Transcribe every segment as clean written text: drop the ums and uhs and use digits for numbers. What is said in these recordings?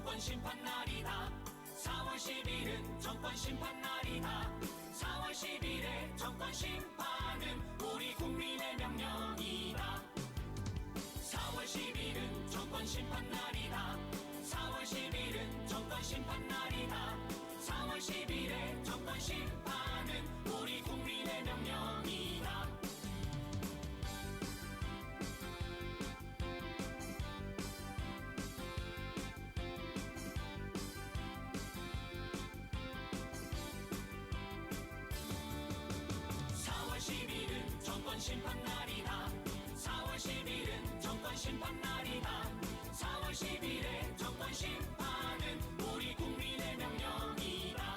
정권 심판 날이다. 4월 10일은 정권 심판 날이다. 4월 10일의 정권 심판은 우리 국민의 명령이다. 4월 10일은 정권 심판 날이다. 4월 10일은 정권 심판 날이다. 4월 10일의 정권 심판은 우리 국민의 명령이다. 정권 심판 날이다. 4월 10일은 정권 심판 날이다. 4월 10일의 정권 심판은 우리 국민의 명령이다.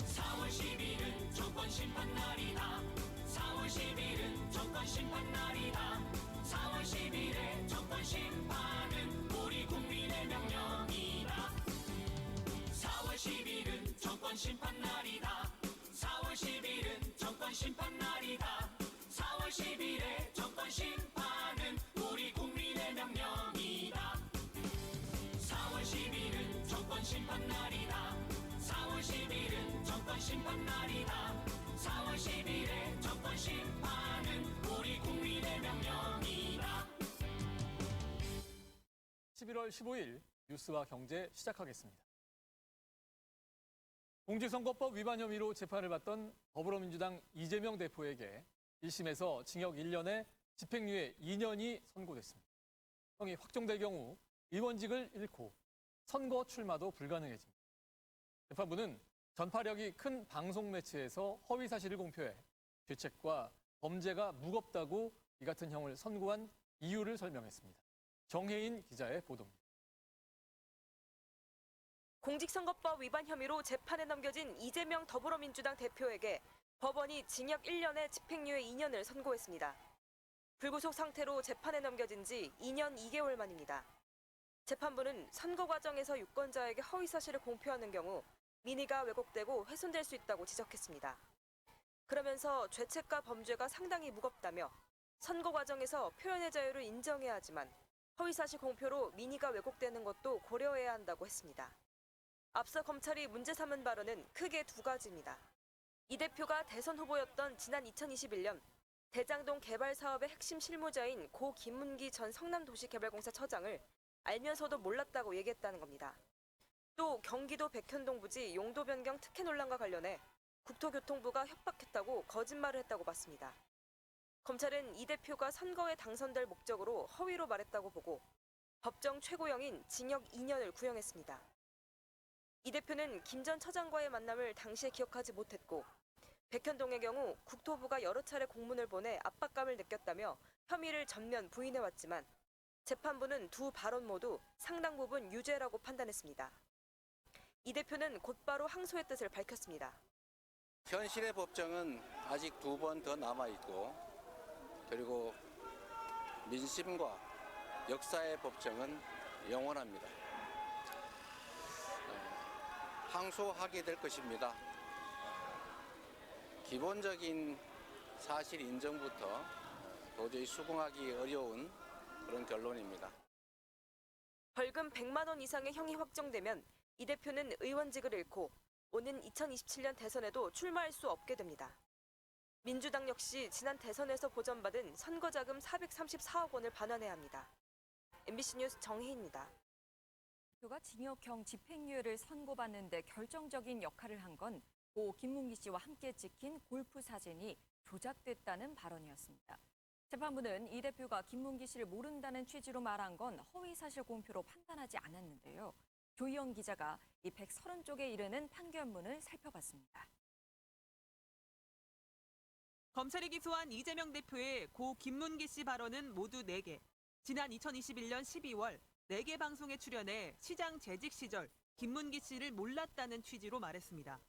4월 10일은 정권 심판 날이다. 4월 10일은 정권 심판 날이다. 4월 10일의 정권 심판은 우리 국민의 명령이다. 4월 10일은 정권 심판 날이다. 4월 10일은 정권 심판 날이다. 4월 10일의 정권 심판은 우리 국민의 명령이다. 4월 10일은 정권 심판 날이다. 4월 10일은 정권 심판 날이다. 4월 10일의 정권 심판은 우리 국민의 명령이다. 11월 15일 뉴스와 경제 시작하겠습니다. 공직선거법 위반 혐의로 재판을 받던 더불어민주당 이재명 대표에게 1심에서 징역 1년에 집행유예 2년이 선고됐습니다. 형이 확정될 경우 의원직을 잃고 선거 출마도 불가능해집니다. 재판부는 전파력이 큰 방송 매체에서 허위 사실을 공표해 죄책과 범죄가 무겁다고 이 같은 형을 선고한 이유를 설명했습니다. 정혜인 기자의 보도입니다. 공직선거법 위반 혐의로 재판에 넘겨진 이재명 더불어민주당 대표에게 법원이 징역 1년에 집행유예 2년을 선고했습니다. 불구속 상태로 재판에 넘겨진 지 2년 2개월 만입니다. 재판부는 선거 과정에서 유권자에게 허위 사실을 공표하는 경우 민의가 왜곡되고 훼손될 수 있다고 지적했습니다. 그러면서 죄책과 범죄가 상당히 무겁다며 선거 과정에서 표현의 자유를 인정해야 하지만 허위 사실 공표로 민의가 왜곡되는 것도 고려해야 한다고 했습니다. 앞서 검찰이 문제 삼은 발언은 크게 두 가지입니다. 이 대표가 대선 후보였던 지난 2021년 대장동 개발 사업의 핵심 실무자인 고 김문기 전 성남도시개발공사 처장을 알면서도 몰랐다고 얘기했다는 겁니다. 또 경기도 백현동 부지 용도 변경 특혜 논란과 관련해 국토교통부가 협박했다고 거짓말을 했다고 봤습니다. 검찰은 이 대표가 선거에 당선될 목적으로 허위로 말했다고 보고 법정 최고형인 징역 2년을 구형했습니다. 이 대표는 김 전 처장과의 만남을 당시에 기억하지 못했고 백현동의 경우 국토부가 여러 차례 공문을 보내 압박감을 느꼈다며 혐의를 전면 부인해왔지만 재판부는 두 발언 모두 상당 부분 유죄라고 판단했습니다. 이 대표는 곧바로 항소의 뜻을 밝혔습니다. 현실의 법정은 아직 2번 더 남아있고 그리고 민심과 역사의 법정은 영원합니다. 항소하게 될 것입니다. 기본적인 사실 인정부터 도저히 수긍하기 어려운 그런 결론입니다. 벌금 100만 원 이상의 형이 확정되면 이 대표는 의원직을 잃고 오는 2027년 대선에도 출마할 수 없게 됩니다. 민주당 역시 지난 대선에서 보전받은 선거자금 434억 원을 반환해야 합니다. MBC 뉴스 정혜인입니다. 대표가 징역형 집행유예를 선고받는데 결정적인 역할을 한 건 고 김문기 씨와 함께 찍힌 골프 사진이 조작됐다는 발언이었습니다. 재판부는 이 대표가 김문기 씨를 모른다는 취지로 말한 건 허위 사실 공표로 판단하지 않았는데요. 조희영 기자가 이 130쪽에 이르는 판결문을 살펴봤습니다. 검찰이 기소한 이재명 대표의 고 김문기 씨 발언은 모두 4개. 지난 2021년 12월 4개 방송에 출연해 시장 재직 시절 김문기 씨를 몰랐다는 취지로 말했습니다.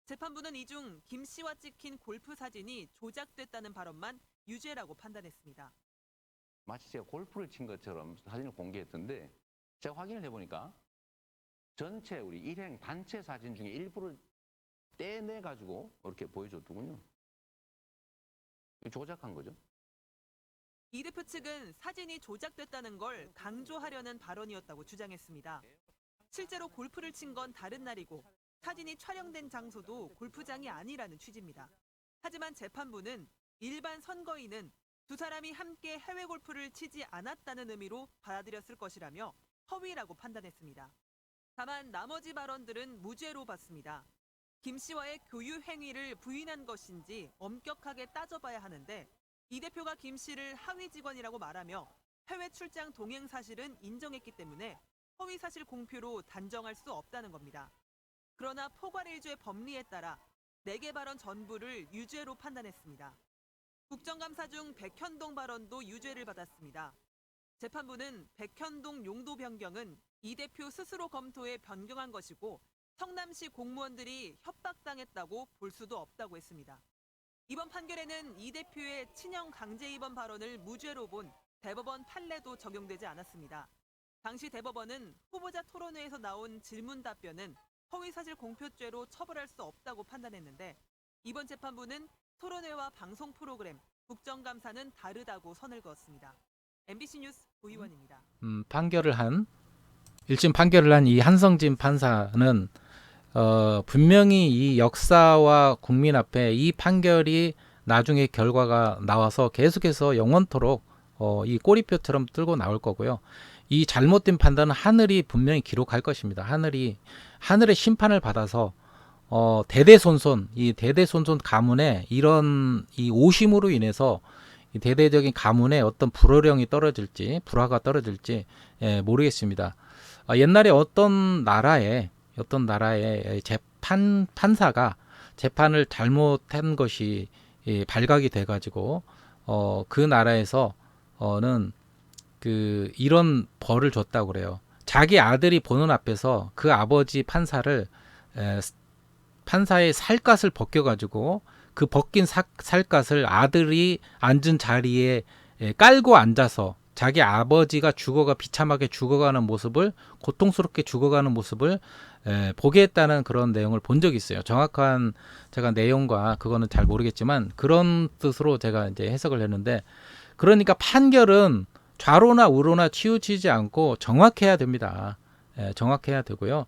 재판부는 이 중 김 씨와 찍힌 골프 사진이 조작됐다는 발언만 유죄라고 판단했습니다. 마치 제가 골프를 친 것처럼 사진을 공개했던데 제가 확인을 해보니까 전체 우리 일행 단체 사진 중에 일부를 떼내가지고 이렇게 보여줬더군요. 조작한 거죠. 이 대표 측은 사진이 조작됐다는 걸 강조하려는 발언이었다고 주장했습니다. 실제로 골프를 친 건 다른 날이고 사진이 촬영된 장소도 골프장이 아니라는 취지입니다. 하지만 재판부는 일반 선거인은 두 사람이 함께 해외 골프를 치지 않았다는 의미로 받아들였을 것이라며 허위라고 판단했습니다. 다만 나머지 발언들은 무죄로 봤습니다. 김 씨와의 교유 행위를 부인한 것인지 엄격하게 따져봐야 하는데 이 대표가 김 씨를 하위 직원이라고 말하며 해외 출장 동행 사실은 인정했기 때문에 허위 사실 공표로 단정할 수 없다는 겁니다. 그러나 포괄일주의 법리에 따라 4개 발언 전부를 유죄로 판단했습니다. 국정감사 중 백현동 발언도 유죄를 받았습니다. 재판부는 백현동 용도 변경은 이 대표 스스로 검토해 변경한 것이고 성남시 공무원들이 협박당했다고 볼 수도 없다고 했습니다. 이번 판결에는 이 대표의 친형 강제 입원 발언을 무죄로 본 대법원 판례도 적용되지 않았습니다. 당시 대법원은 후보자 토론회에서 나온 질문 답변은 허위사실 공표죄로 처벌할 수 없다고 판단했는데 이번 재판부는 토론회와 방송 프로그램, 국정감사는 다르다고 선을 그었습니다. MBC 뉴스 고희원입니다. 1심 판결을 한 이 한성진 판사는 분명히 이 역사와 국민 앞에 이 판결이 나중에 결과가 나와서 계속해서 영원토록 이 꼬리표처럼 들고 나올 거고요. 이 잘못된 판단은 하늘이 분명히 기록할 것입니다. 하늘의 심판을 받아서 대대손손 가문에 이런 이 오심으로 인해서 이 대대적인 가문에 어떤 불화가 떨어질지 모르겠습니다. 옛날에 어떤 나라의 판사가 재판을 잘못한 것이 발각이 돼가지고 그 나라에서는 이런 벌을 줬다고 그래요. 자기 아들이 보는 앞에서 그 아버지 판사의 살갗을 벗겨가지고 그 벗긴 살갗을 아들이 앉은 자리에 깔고 앉아서 자기 아버지가 비참하게 죽어가는 모습을, 고통스럽게 죽어가는 모습을 보게 했다는 그런 내용을 본 적이 있어요. 정확한 제가 내용과 그거는 잘 모르겠지만 그런 뜻으로 제가 이제 해석을 했는데, 그러니까 판결은 좌로나 우로나 치우치지 않고 정확해야 됩니다. 정확해야 되고요.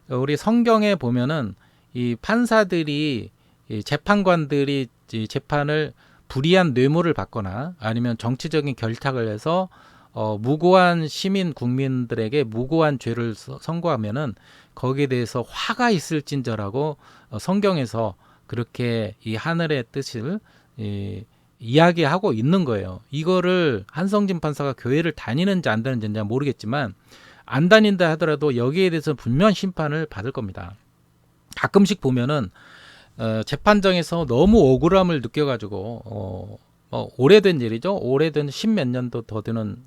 우리 성경에 보면은 이 판사들이, 이 재판관들이 이 재판을 불이한 뇌물을 받거나 아니면 정치적인 결탁을 해서 무고한 시민 국민들에게 무고한 죄를 선고하면은 거기에 대해서 화가 있을진저라고 성경에서 그렇게 이 하늘의 뜻을 이야기하고 있는 거예요. 이거를 한성진 판사가 교회를 다니는지 안 다니는지 모르겠지만 안 다닌다 하더라도 여기에 대해서 분명한 심판을 받을 겁니다. 가끔씩 보면은 재판장에서 너무 억울함을 느껴가지고 오래된 일이죠. 오래된 10몇 년도 더 되는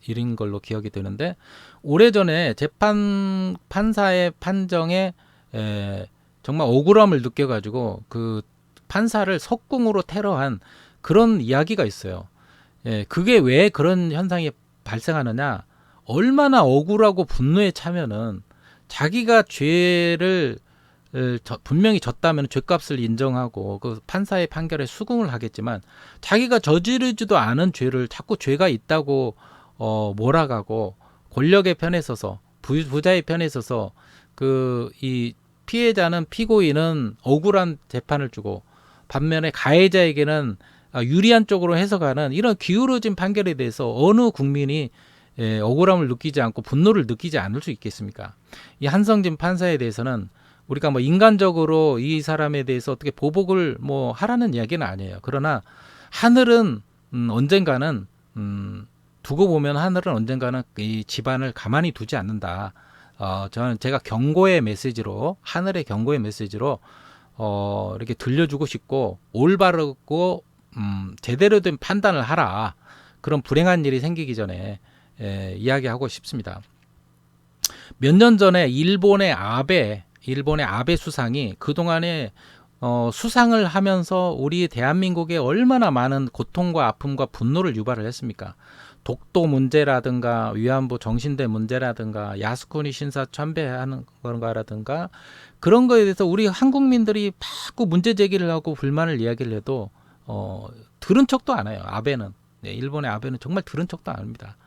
일인 걸로 기억이 되는데, 오래전에 판사의 판정에 정말 억울함을 느껴가지고 그 판사를 석궁으로 테러한 그런 이야기가 있어요. 그게 왜 그런 현상이 발생하느냐? 얼마나 억울하고 분노에 차면은 자기가 죄를 분명히 졌다면 죄값을 인정하고 그 판사의 판결에 수긍을 하겠지만, 자기가 저지르지도 않은 죄를 자꾸 죄가 있다고 몰아가고 권력의 편에 서서 부자의 편에 서서 이 피해자는, 피고인은 억울한 재판을 주고 반면에 가해자에게는 유리한 쪽으로 해석하는 이런 기울어진 판결에 대해서 어느 국민이 억울함을 느끼지 않고 분노를 느끼지 않을 수 있겠습니까? 이 한성진 판사에 대해서는 우리가 인간적으로 이 사람에 대해서 어떻게 보복을 하라는 이야기는 아니에요. 그러나 하늘은 언젠가는 두고 보면 하늘은 언젠가는 이 집안을 가만히 두지 않는다. 제가 경고의 메시지로, 하늘의 경고의 메시지로 이렇게 들려주고 싶고, 올바르고 제대로 된 판단을 하라. 그런 불행한 일이 생기기 전에 이야기하고 싶습니다. 몇 년 전에 일본의 아베 수상이 그동안에 수상을 하면서 우리 대한민국에 얼마나 많은 고통과 아픔과 분노를 유발을 했습니까? 독도 문제라든가 위안부 정신대 문제라든가 야스쿠니 신사 참배하는 건가라든가 그런 거에 대해서 우리 한국민들이 자꾸 문제 제기를 하고 불만을 이야기를 해도 들은 척도 안 해요. 아베는. 일본의 아베는 정말 들은 척도 안 합니다.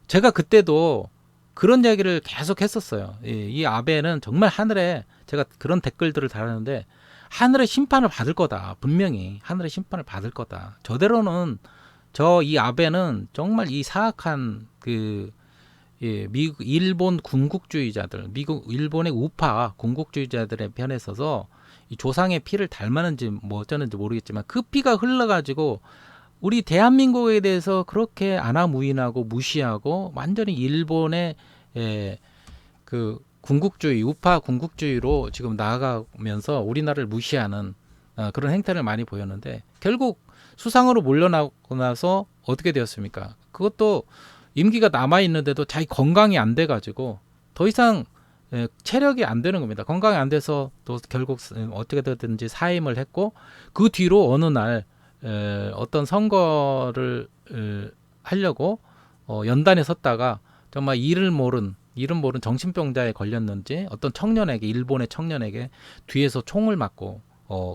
제가 그때도 그런 이야기를 계속 했었어요. 이 아베는 정말 하늘에, 제가 그런 댓글들을 달았는데, 하늘의 심판을 받을 거다. 분명히 하늘의 심판을 받을 거다. 저대로는 이 아베는 정말 이 사악한 일본 군국주의자들, 일본의 우파 군국주의자들의 편에 서서 이 조상의 피를 닮았는지 뭐 어쩌는지 모르겠지만 그 피가 흘러가지고 우리 대한민국에 대해서 그렇게 안하무인하고 무시하고 완전히 일본의 그 군국주의, 우파 군국주의로 지금 나아가면서 우리나라를 무시하는 그런 행태를 많이 보였는데 결국 수상으로 물러나고 나서 어떻게 되었습니까? 그것도 임기가 남아있는데도 자기 건강이 안 돼가지고 더 이상 체력이 안 되는 겁니다. 건강이 안 돼서 또 결국 어떻게 되든지 사임을 했고 그 뒤로 어느 날 어떤 선거를 하려고 연단에 섰다가 정말 이름 모른 정신병자에 걸렸는지 어떤 청년에게, 일본의 청년에게 뒤에서 총을 맞고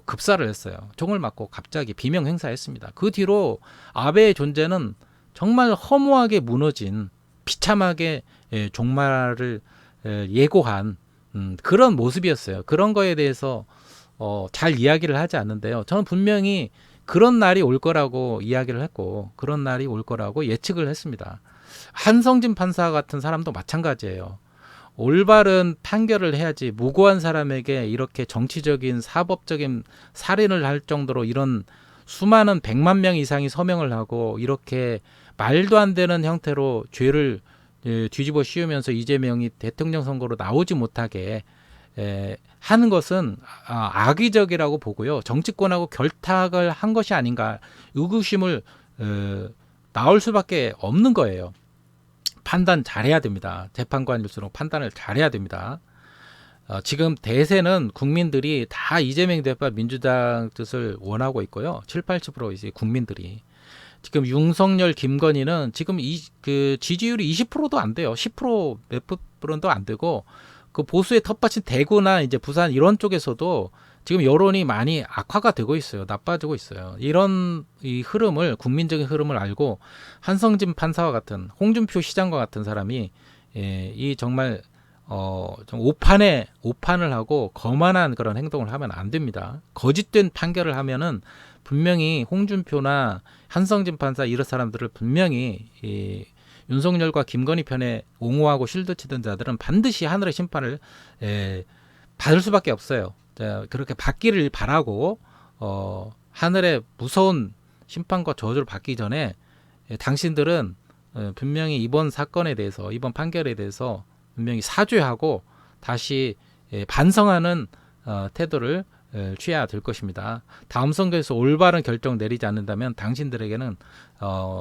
급사를 했어요. 총을 맞고 갑자기 비명 행사했습니다. 그 뒤로 아베의 존재는 정말 허무하게 무너진, 비참하게 종말을 예고한 그런 모습이었어요. 그런 거에 대해서 잘 이야기를 하지 않는데요. 저는 분명히 그런 날이 올 거라고 이야기를 했고 그런 날이 올 거라고 예측을 했습니다. 한성진 판사 같은 사람도 마찬가지예요. 올바른 판결을 해야지 무고한 사람에게 이렇게 정치적인 사법적인 살인을 할 정도로 이런 수많은 100만 명 이상이 서명을 하고 이렇게 말도 안 되는 형태로 죄를 뒤집어 씌우면서 이재명이 대통령 선거로 나오지 못하게 하는 것은 악의적이라고 보고요. 정치권하고 결탁을 한 것이 아닌가 의구심을 나올 수밖에 없는 거예요. 판단 잘해야 됩니다. 재판관일수록 판단을 잘해야 됩니다. 지금 대세는 국민들이 다 이재명 대표 민주당 뜻을 원하고 있고요. 70~80% 이제 국민들이. 지금 윤석열, 김건희는 지금 그 지지율이 20%도 안 돼요. 10% 몇 %도 안 되고 그 보수의 텃밭인 대구나 이제 부산 이런 쪽에서도 지금 여론이 많이 악화가 되고 있어요. 나빠지고 있어요. 이런 이 흐름을, 국민적인 흐름을 알고 한성진 판사와 같은, 홍준표 시장과 같은 사람이 이 정말 좀 오판을 하고 거만한 그런 행동을 하면 안 됩니다. 거짓된 판결을 하면은 분명히 홍준표나 한성진 판사 이런 사람들을 분명히 윤석열과 김건희 편에 옹호하고 실드치던 자들은 반드시 하늘의 심판을 받을 수밖에 없어요. 그렇게 받기를 바라고 하늘의 무서운 심판과 저주를 받기 전에 당신들은 분명히 이번 사건에 대해서, 이번 판결에 대해서 분명히 사죄하고 다시 반성하는 태도를 취해야 될 것입니다. 다음 선거에서 올바른 결정 내리지 않는다면 당신들에게는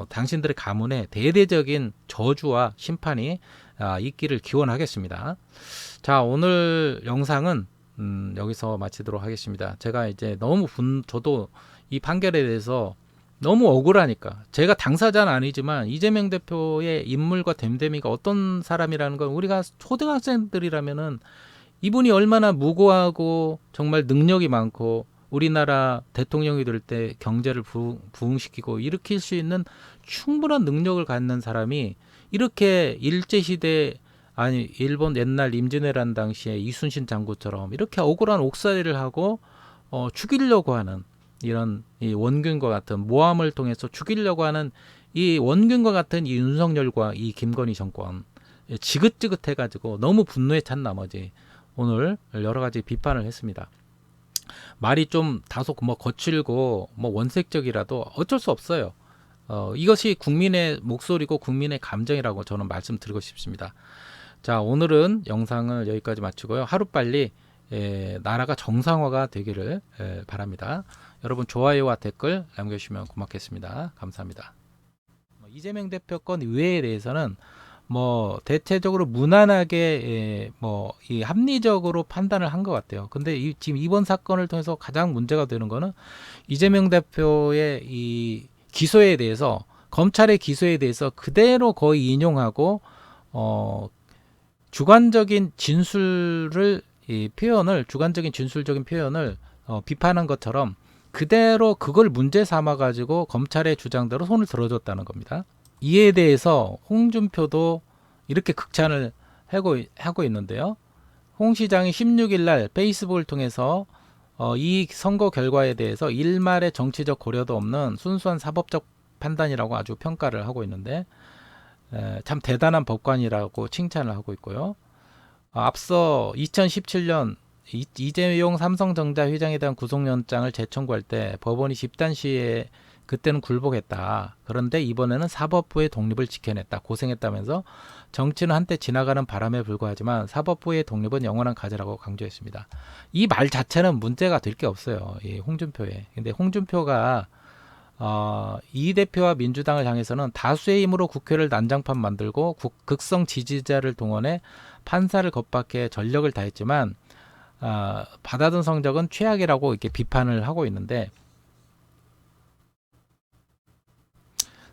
당신들의 가문에 대대적인 저주와 심판이 있기를 기원하겠습니다. 자, 오늘 영상은 여기서 마치도록 하겠습니다. 제가 이제 저도 이 판결에 대해서 너무 억울하니까, 제가 당사자는 아니지만 이재명 대표의 인물과 됨됨이가 어떤 사람이라는 건 우리가 초등학생들이라면은 이분이 얼마나 무고하고 정말 능력이 많고 우리나라 대통령이 될 때 경제를 부흥시키고 일으킬 수 있는 충분한 능력을 갖는 사람이 이렇게 일제시대, 아니 일본 옛날 임진왜란 당시에 이순신 장군처럼 이렇게 억울한 옥살이를 하고 죽이려고 하는, 이런 이 원균과 같은 모함을 통해서 죽이려고 하는 이 원균과 같은 이 윤석열과 이 김건희 정권, 지긋지긋해가지고 너무 분노에 찬 나머지 오늘 여러 가지 비판을 했습니다. 말이 좀 다소 거칠고 원색적이라도 어쩔 수 없어요. 이것이 국민의 목소리고 국민의 감정이라고 저는 말씀드리고 싶습니다. 자, 오늘은 영상을 여기까지 마치고요. 하루빨리 나라가 정상화가 되기를 바랍니다. 여러분 좋아요와 댓글 남겨주시면 고맙겠습니다. 감사합니다. 이재명 대표 건 의회에 대해서는 대체적으로 무난하게 이 합리적으로 판단을 한 것 같아요. 근데 지금 이번 사건을 통해서 가장 문제가 되는 거는 이재명 대표의 이 기소에 대해서, 검찰의 기소에 대해서 그대로 거의 인용하고 주관적인 진술적인 표현을 비판한 것처럼 그대로 그걸 문제 삼아 가지고 검찰의 주장대로 손을 들어줬다는 겁니다. 이에 대해서 홍준표도 이렇게 극찬을 하고 있는데요. 홍 시장이 16일 날 페이스북을 통해서 이 선거 결과에 대해서 일말의 정치적 고려도 없는 순수한 사법적 판단이라고 아주 평가를 하고 있는데 참 대단한 법관이라고 칭찬을 하고 있고요. 앞서 2017년 이재용 삼성전자 회장에 대한 구속영장을 재청구할 때 법원이 집단 시위에 그때는 굴복했다. 그런데 이번에는 사법부의 독립을 지켜냈다. 고생했다면서 정치는 한때 지나가는 바람에 불과하지만 사법부의 독립은 영원한 가치라고 강조했습니다. 이 말 자체는 문제가 될 게 없어요. 이 홍준표에. 근데 홍준표가 이 대표와 민주당을 향해서는 다수의 힘으로 국회를 난장판 만들고 극성 지지자를 동원해 판사를 겁박해 전력을 다했지만 받아든 성적은 최악이라고 이렇게 비판을 하고 있는데,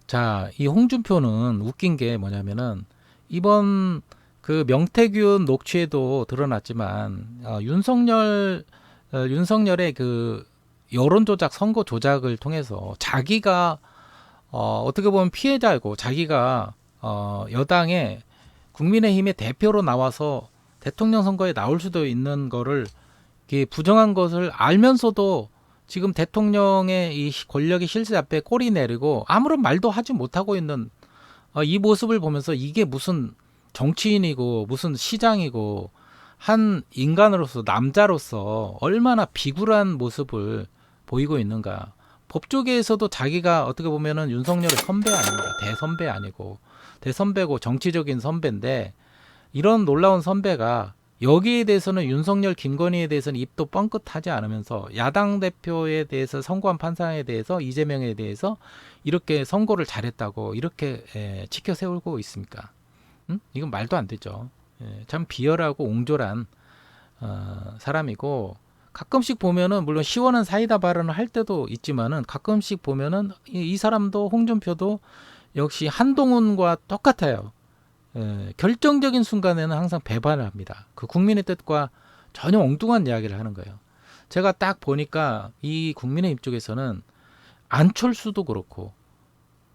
자, 이 홍준표는 웃긴 게 뭐냐면은 이번 그 명태균 녹취에도 드러났지만 윤석열의 그 여론 조작, 선거 조작을 통해서 자기가 어떻게 보면 피해자이고 자기가 여당의 국민의힘의 대표로 나와서 대통령 선거에 나올 수도 있는 거를 부정한 것을 알면서도 지금 대통령의 이 권력의 실세 앞에 꼬리 내리고 아무런 말도 하지 못하고 있는 이 모습을 보면서 이게 무슨 정치인이고 무슨 시장이고 한 인간으로서 남자로서 얼마나 비굴한 모습을 보이고 있는가. 법조계에서도 자기가 어떻게 보면은 윤석열의 선배 아닙니다. 대선배 아니고 대선배고 정치적인 선배인데 이런 놀라운 선배가 여기에 대해서는 윤석열, 김건희에 대해서는 입도 뻥끗하지 않으면서 야당 대표에 대해서 선고한 판사에 대해서 이재명에 대해서 이렇게 선고를 잘했다고 이렇게 치켜 세우고 있습니까? 이건 말도 안 되죠. 참 비열하고 옹졸한 사람이고 가끔씩 보면은 물론 시원한 사이다 발언을 할 때도 있지만은 가끔씩 보면은 이 사람도 홍준표도 역시 한동훈과 똑같아요. 결정적인 순간에는 항상 배반을 합니다. 그 국민의 뜻과 전혀 엉뚱한 이야기를 하는 거예요. 제가 딱 보니까 이 국민의힘 쪽에서는 안철수도 그렇고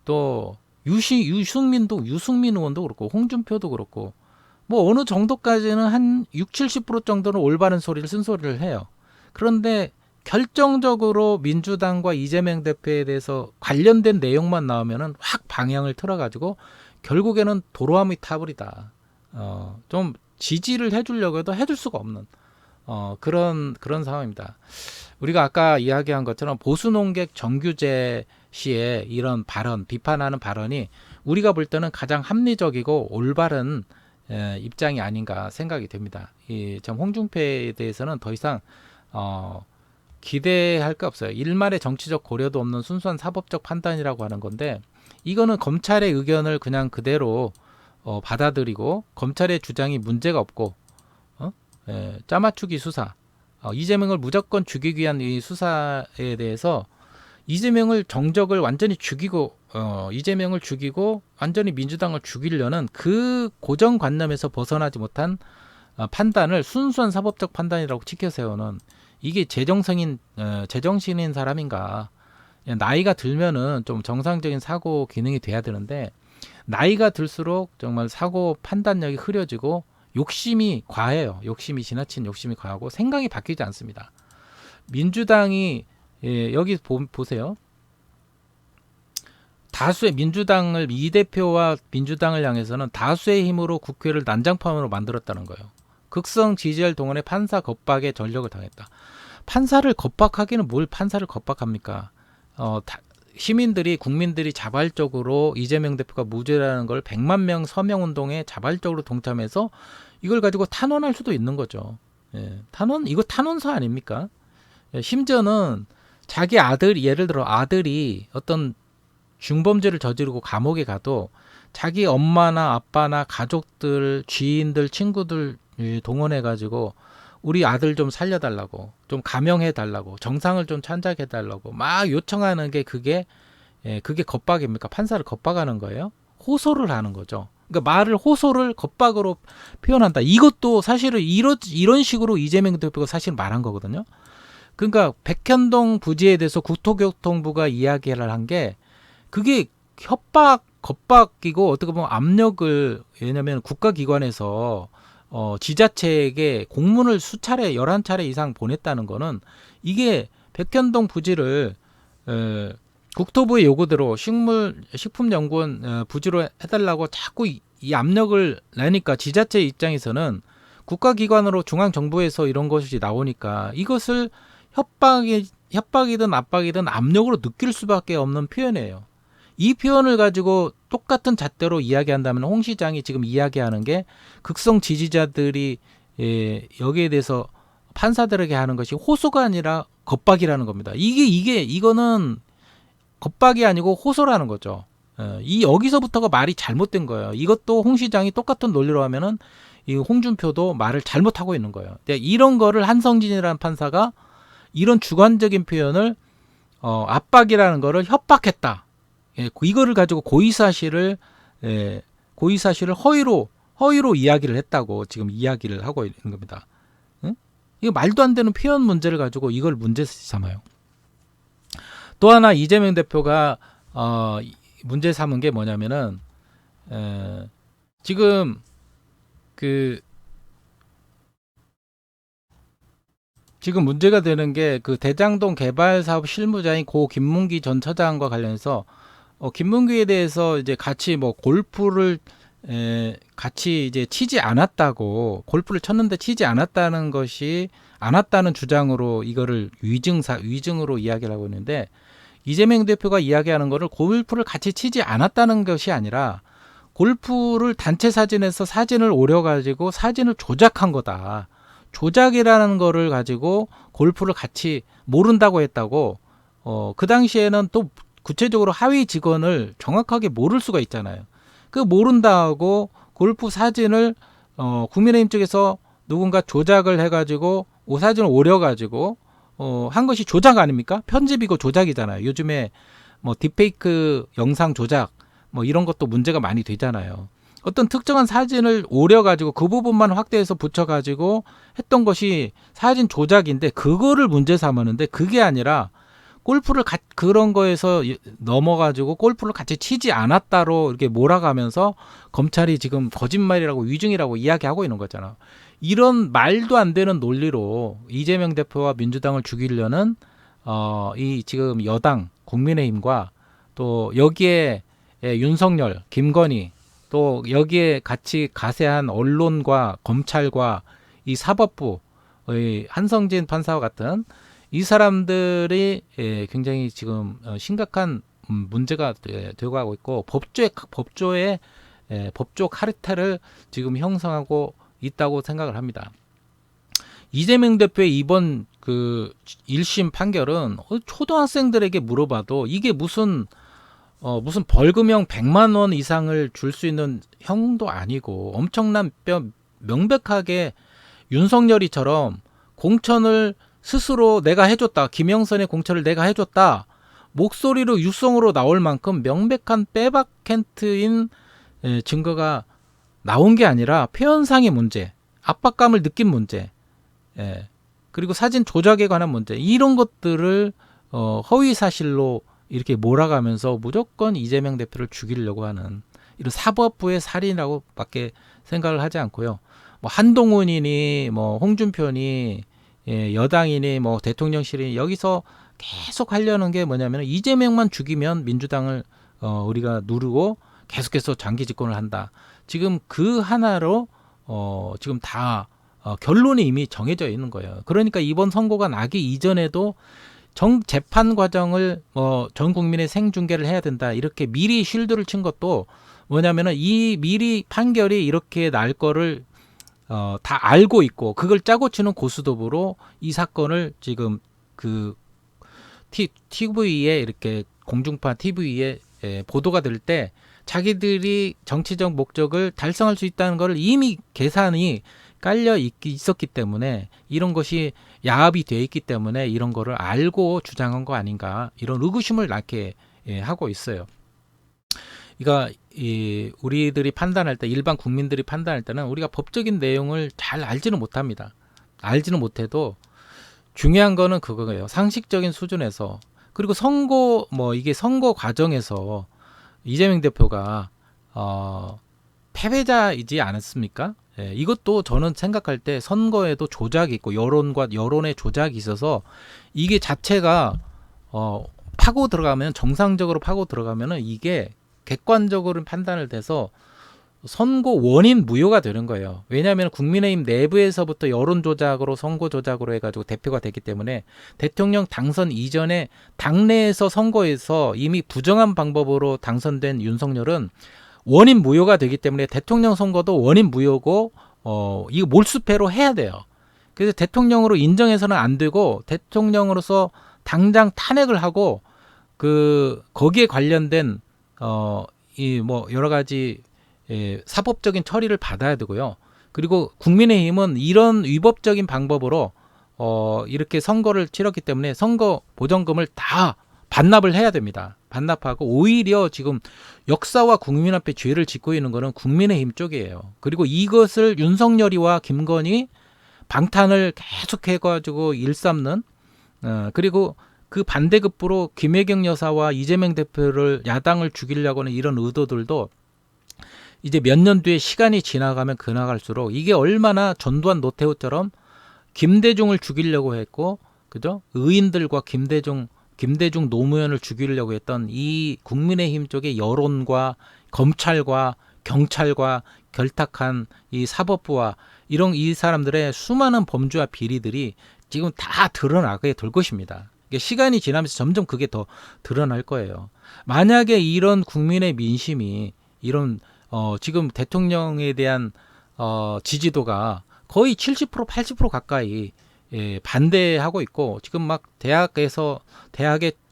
또 유승민 의원도 그렇고 홍준표도 그렇고 뭐 어느 정도까지는 한 60-70% 정도는 올바른 소리를 쓴소리를 해요. 그런데 결정적으로 민주당과 이재명 대표에 대해서 관련된 내용만 나오면은 확 방향을 틀어가지고 결국에는 도로함이 타버리다. 좀 지지를 해주려고 해도 해줄 수가 없는 그런 상황입니다. 우리가 아까 이야기한 것처럼 보수 농객 정규재 씨의 이런 발언, 비판하는 발언이 우리가 볼 때는 가장 합리적이고 올바른 입장이 아닌가 생각이 됩니다. 참 홍준표에 대해서는 더 이상 기대할 게 없어요. 일말의 정치적 고려도 없는 순수한 사법적 판단이라고 하는 건데 이거는 검찰의 의견을 그냥 그대로 받아들이고 검찰의 주장이 문제가 없고 짜맞추기 수사, 이재명을 무조건 죽이기 위한 이 수사에 대해서 이재명을 정적을 완전히 죽이고 이재명을 죽이고 완전히 민주당을 죽이려는 그 고정관념에서 벗어나지 못한 판단을 순수한 사법적 판단이라고 치켜세우는 이게 제정신인 사람인가. 나이가 들면은 좀 정상적인 사고 기능이 돼야 되는데 나이가 들수록 정말 사고 판단력이 흐려지고 욕심이 과해요. 지나친 욕심이 과하고 생각이 바뀌지 않습니다. 민주당이 여기 보세요. 다수의 민주당을 이 대표와 민주당을 향해서는 다수의 힘으로 국회를 난장판으로 만들었다는 거예요. 극성 지지를 동원해 판사 겁박에 전력을 당했다. 판사를 겁박하기는 뭘 판사를 겁박합니까? 국민들이 자발적으로 이재명 대표가 무죄라는 걸 100만 명 서명 운동에 자발적으로 동참해서 이걸 가지고 탄원할 수도 있는 거죠. 이거 탄원서 아닙니까? 심지어는 자기 아들, 예를 들어 아들이 어떤 중범죄를 저지르고 감옥에 가도 자기 엄마나 아빠나 가족들, 지인들, 친구들 동원해가지고 우리 아들 좀 살려달라고, 좀 감형해달라고, 정상을 좀 찬작해달라고 막 요청하는 게 그게 겁박입니까? 판사를 겁박하는 거예요? 호소를 하는 거죠. 그러니까 호소를 겁박으로 표현한다. 이것도 사실은 이런 식으로 이재명 대표가 사실 말한 거거든요. 그러니까 백현동 부지에 대해서 국토교통부가 이야기를 한 게 그게 협박 겁박이고 어떻게 보면 압력을 왜냐하면 국가기관에서 지자체에게 공문을 수차례 11차례 이상 보냈다는 거는 이게 백현동 부지를 국토부의 요구대로 식품연구원 부지로 해달라고 자꾸 이 압력을 내니까 지자체 입장에서는 국가기관으로 중앙정부에서 이런 것이 나오니까 이것을 협박이든 압박이든 압력으로 느낄 수밖에 없는 표현이에요. 이 표현을 가지고 똑같은 잣대로 이야기한다면 홍 시장이 지금 이야기하는 게 극성 지지자들이 여기에 대해서 판사들에게 하는 것이 호소가 아니라 겁박이라는 겁니다. 이거는 겁박이 아니고 호소라는 거죠. 여기서부터가 말이 잘못된 거예요. 이것도 홍 시장이 똑같은 논리로 하면은 이 홍준표도 말을 잘못하고 있는 거예요. 이런 거를 한성진이라는 판사가 이런 주관적인 표현을 압박이라는 거를 협박했다. 이거를 가지고 고의사실을 허위로 이야기를 했다고 지금 이야기를 하고 있는 겁니다. 응? 이거 말도 안 되는 표현 문제를 가지고 이걸 문제 삼아요. 또 하나 이재명 대표가 문제 삼은 게 뭐냐면은 지금 지금 문제가 되는 게 그 대장동 개발 사업 실무자인 고 김문기 전 처장과 관련해서 김문기에 대해서 이제 같이 뭐 골프를 같이 이제 치지 않았다고 골프를 쳤는데 치지 않았다는 주장으로 이거를 위증으로 이야기를 하고 있는데 이재명 대표가 이야기하는 거를 골프를 같이 치지 않았다는 것이 아니라 골프를 단체 사진에서 사진을 오려가지고 사진을 조작한 거다. 조작이라는 거를 가지고 골프를 같이 모른다고 했다고 그 당시에는 또 구체적으로 하위 직원을 정확하게 모를 수가 있잖아요. 그 모른다고 골프 사진을 국민의힘 쪽에서 누군가 조작을 해가지고 사진을 오려가지고 한 것이 조작 아닙니까? 편집이고 조작이잖아요. 요즘에 뭐 딥페이크 영상 조작 뭐 이런 것도 문제가 많이 되잖아요. 어떤 특정한 사진을 오려가지고 그 부분만 확대해서 붙여가지고 했던 것이 사진 조작인데 그거를 문제 삼았는데 그게 아니라 골프를 그런 거에서 넘어가지고 골프를 같이 치지 않았다로 이렇게 몰아가면서 검찰이 지금 거짓말이라고 위증이라고 이야기하고 있는 거잖아. 이런 말도 안 되는 논리로 이재명 대표와 민주당을 죽이려는 이 지금 여당 국민의힘과 또 여기에 윤석열, 김건희 또 여기에 같이 가세한 언론과 검찰과 이 사법부 한성진 판사와 같은 이 사람들이 굉장히 지금 심각한 문제가 되고 가고 있고 법조의 법조 카르텔을 지금 형성하고 있다고 생각을 합니다. 이재명 대표의 이번 그 1심 판결은 초등학생들에게 물어봐도 이게 무슨 벌금형 100만 원 이상을 줄 수 있는 형도 아니고 엄청난 명백하게 윤석열이처럼 공천을 스스로 내가 해줬다. 김영선의 공천을 내가 해줬다. 목소리로 육성으로 나올 만큼 명백한 빼박 캔트인 증거가 나온 게 아니라 표현상의 문제, 압박감을 느낀 문제, 그리고 사진 조작에 관한 문제 이런 것들을 허위 사실로 이렇게 몰아가면서 무조건 이재명 대표를 죽이려고 하는 이런 사법부의 살인이라고 밖에 생각을 하지 않고요. 뭐 한동훈이니 뭐 홍준표니 여당이니 뭐 대통령실이 여기서 계속 하려는 게 뭐냐면 이재명만 죽이면 민주당을 우리가 누르고 계속해서 장기 집권을 한다. 지금 그 하나로 지금 다 결론이 이미 정해져 있는 거예요. 그러니까 이번 선고가 나기 이전에도 재판 과정을 전 국민의 생중계를 해야 된다. 이렇게 미리 쉴드를 친 것도 뭐냐면은 이 미리 판결이 이렇게 날 거를 다 알고 있고 그걸 짜고 치는 고스톱으로 이 사건을 지금 그 TV에 이렇게 공중파 TV에 보도가 될 때 자기들이 정치적 목적을 달성할 수 있다는 것을 이미 계산이 깔려 있었기 때문에 이런 것이 야합이 돼 있기 때문에 이런 거를 알고 주장한 거 아닌가 이런 의구심을 낳게 하고 있어요. 그러니까 우리들이 판단할 때 일반 국민들이 판단할 때는 우리가 법적인 내용을 잘 알지는 못합니다. 알지는 못해도 중요한 거는 그거예요. 상식적인 수준에서 그리고 이게 선거 과정에서 이재명 대표가 패배자이지 않았습니까? 예, 이것도 저는 생각할 때 선거에도 조작이 있고 여론과 여론의 조작이 있어서 이게 자체가 파고 들어가면 정상적으로 파고 들어가면은 이게 객관적으로 판단을 돼서 선거 원인 무효가 되는 거예요. 왜냐하면 국민의힘 내부에서부터 여론 조작으로 선거 조작으로 해가지고 대표가 됐기 때문에 대통령 당선 이전에 당내에서 선거에서 이미 부정한 방법으로 당선된 윤석열은 원인 무효가 되기 때문에 대통령 선거도 원인 무효고 이거 몰수패로 해야 돼요. 그래서 대통령으로 인정해서는 안 되고 대통령으로서 당장 탄핵을 하고 거기에 관련된 이 뭐 여러 가지 사법적인 처리를 받아야 되고요. 그리고 국민의힘은 이런 위법적인 방법으로 이렇게 선거를 치렀기 때문에 선거 보전금을 다 반납을 해야 됩니다. 반납하고 오히려 지금 역사와 국민 앞에 죄를 짓고 있는 거는 국민의힘 쪽이에요. 그리고 이것을 윤석열이와 김건희 방탄을 계속 해가지고 일삼는 그리고 그 반대급부로 김혜경 여사와 이재명 대표를 야당을 죽이려고 하는 이런 의도들도 이제 몇 년 뒤에 시간이 지나가면 그나갈수록 이게 얼마나 전두환 노태우처럼 김대중을 죽이려고 했고, 그죠? 의인들과 김대중 노무현을 죽이려고 했던 이 국민의힘 쪽의 여론과 검찰과 경찰과 결탁한 이 사법부와 이런 이 사람들의 수많은 범죄와 비리들이 지금 다 드러나게 될 것입니다. 시간이 지나면서 점점 그게 더 드러날 거예요. 만약에 이런 국민의 민심이 이런 지금 대통령에 대한 지지도가 거의 70% 80% 가까이 반대하고 있고 지금 막 대학의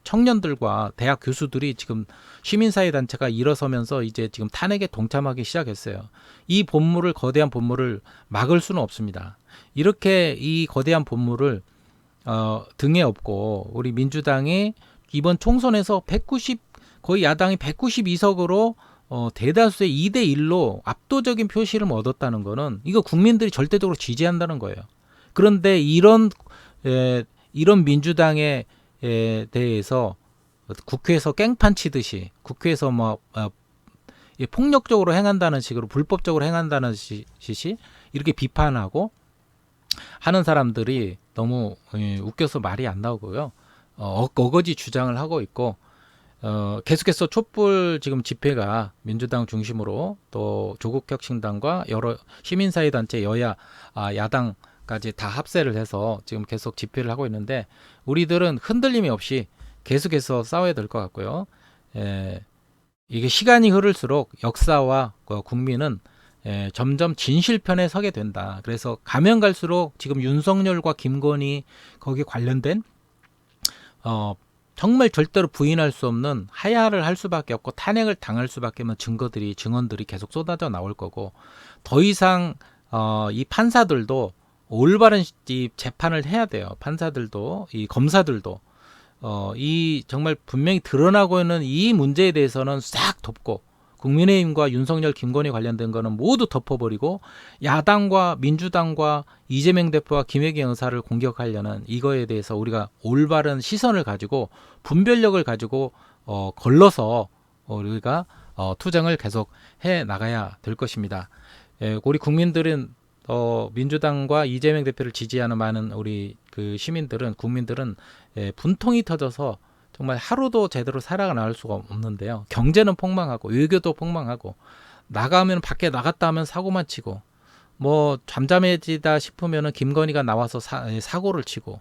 청년들과 대학 교수들이 지금 시민사회 단체가 일어서면서 이제 지금 탄핵에 동참하기 시작했어요. 이 거대한 본물을 막을 수는 없습니다. 이렇게 이 거대한 본물을 등에 업고 우리 민주당이 이번 총선에서 거의 야당이 192석으로 대다수의 2대1로 압도적인 표시를 얻었다는 거는 이거 국민들이 절대적으로 지지한다는 거예요. 그런데 이런 민주당에 대해서 국회에서 깽판 치듯이 국회에서 폭력적으로 행한다는 식으로 불법적으로 행한다는 짓이 이렇게 비판하고 하는 사람들이 너무 웃겨서 말이 안 나오고요. 어거지 주장을 하고 있고 계속해서 촛불 지금 집회가 민주당 중심으로 또 조국혁신당과 여러 시민사회 단체 여야 야당까지 다 합세를 해서 지금 계속 집회를 하고 있는데 우리들은 흔들림이 없이 계속해서 싸워야 될 것 같고요. 이게 시간이 흐를수록 역사와 국민은 점점 진실편에 서게 된다. 그래서 가면 갈수록 지금 윤석열과 김건희 거기에 관련된 정말 절대로 부인할 수 없는 하야를 할 수밖에 없고 탄핵을 당할 수밖에 없는 증언들이 계속 쏟아져 나올 거고 더 이상 이 판사들도 올바른 이 재판을 해야 돼요. 판사들도 이 검사들도 이 정말 분명히 드러나고 있는 이 문제에 대해서는 싹 덮고 국민의힘과 윤석열, 김건희 관련된 거는 모두 덮어버리고 야당과 민주당과 이재명 대표와 김혜경 여사를 공격하려는 이거에 대해서 우리가 올바른 시선을 가지고 분별력을 가지고 걸러서 우리가 투쟁을 계속 해 나가야 될 것입니다. 우리 국민들은 민주당과 이재명 대표를 지지하는 많은 우리 국민들은 분통이 터져서 정말 하루도 제대로 살아나갈 수가 없는데요. 경제는 폭망하고 외교도 폭망하고 나가면 밖에 나갔다 하면 사고만 치고 잠잠해지다 싶으면은 김건희가 나와서 사고를 치고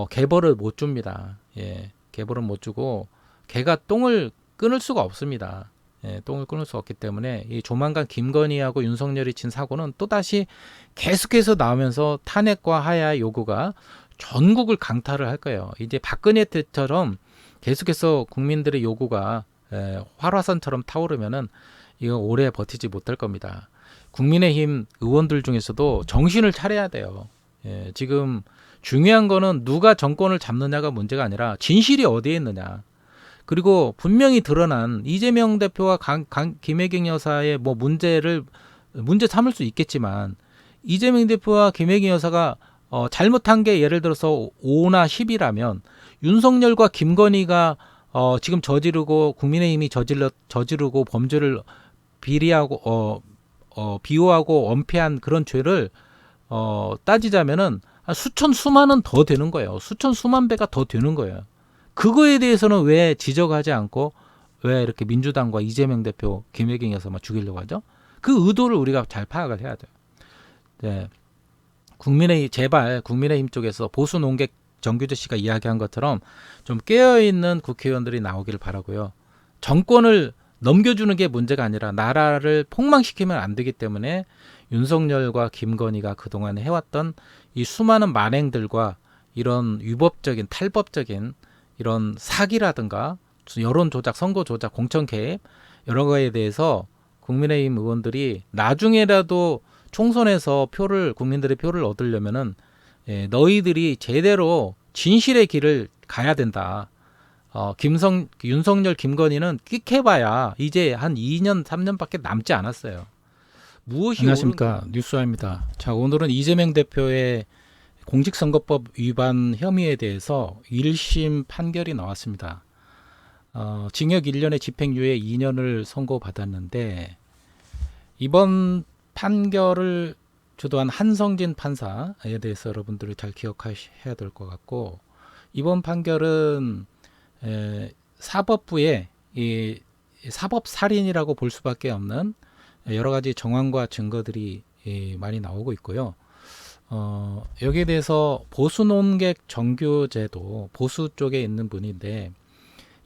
개벌을 못 줍니다. 개벌을 못 주고 개가 똥을 끊을 수가 없습니다. 똥을 끊을 수 없기 때문에 이 조만간 김건희하고 윤석열이 친 사고는 또다시 계속해서 나오면서 탄핵과 하야 요구가 전국을 강타를 할 거예요. 이제 박근혜 때처럼 계속해서 국민들의 요구가 활화산처럼 타오르면은 이거 오래 버티지 못할 겁니다. 국민의힘 의원들 중에서도 정신을 차려야 돼요. 지금 중요한 거는 누가 정권을 잡느냐가 문제가 아니라 진실이 어디에 있느냐. 그리고 분명히 드러난 이재명 대표와 김혜경 여사의 문제 삼을 수 있겠지만 이재명 대표와 김혜경 여사가 잘못한 게 예를 들어서 5나 10이라면 윤석열과 김건희가 지금 저지르고 국민의힘이 저지르고 범죄를 비리하고 비호하고 엄폐한 그런 죄를 따지자면은 수천 수만은 더 되는 거예요. 수천 수만 배가 더 되는 거예요. 그거에 대해서는 왜 지적하지 않고 왜 이렇게 민주당과 이재명 대표 김혜경에서 막 죽이려고 하죠? 그 의도를 우리가 잘 파악을 해야 돼요. 네. 제발 국민의힘 쪽에서 보수 논객 정규재 씨가 이야기한 것처럼 좀 깨어있는 국회의원들이 나오기를 바라고요. 정권을 넘겨주는 게 문제가 아니라 나라를 폭망시키면 안 되기 때문에 윤석열과 김건희가 그동안 해왔던 이 수많은 만행들과 이런 위법적인 탈법적인 이런 사기라든가 여론 조작, 선거 조작, 공천 개입 여러 거에 대해서 국민의힘 의원들이 나중에라도 총선에서 국민들의 표를 얻으려면은 너희들이 제대로 진실의 길을 가야 된다. 윤석열, 김건희는 끽해봐야 이제 한 2년, 3년밖에 남지 않았어요. 무엇이 안녕하십니까, 뉴스와입니다. 자, 오늘은 이재명 대표의 공직선거법 위반 혐의에 대해서 1심 판결이 나왔습니다. 징역 1년에 집행유예 2년을 선고받았는데 이번 판결을 주도한 한성진 판사에 대해서 여러분들이 잘 기억하셔야 될 것 같고, 이번 판결은 사법부의 이 사법살인이라고 볼 수밖에 없는 여러 가지 정황과 증거들이 많이 나오고 있고요. 여기에 대해서 보수 논객 정규제도 보수 쪽에 있는 분인데